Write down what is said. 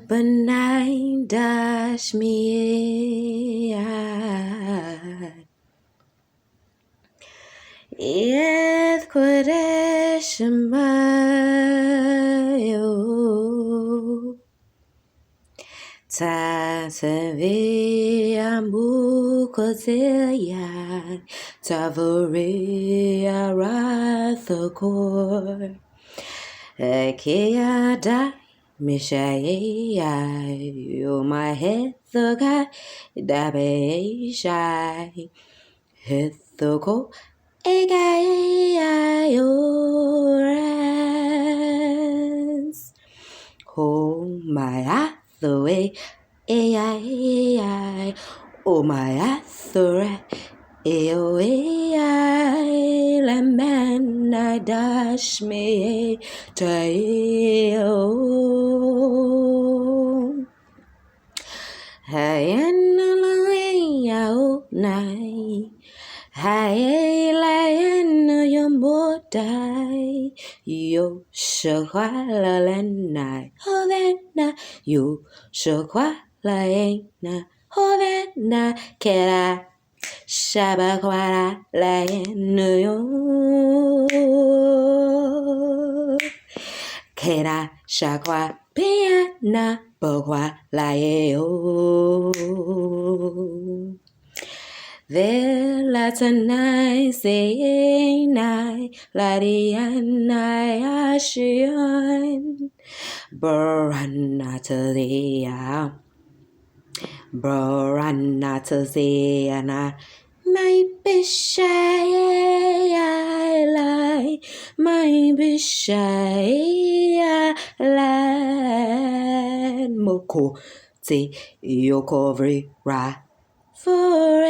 benai dash me Yeth Kodesh Mayo Tasevi Amukozeya Tavori Arathakor Ekea da Mishaya You my head the guy Dabe Shai Hithoko Egayores Oh my athway ai Oh my athway ai La man I dash me tayo Hayen o nai Hai laen yo modai yo shakwa lenai hovena yo shakwa laena hovena kera shabakwara laen yo kera shakwa piana bakwa laeo Vela tanai say nai larianai ashion Baranatalia Baranataziana My bishai lie My bishai lie Moko te yokovri ra For a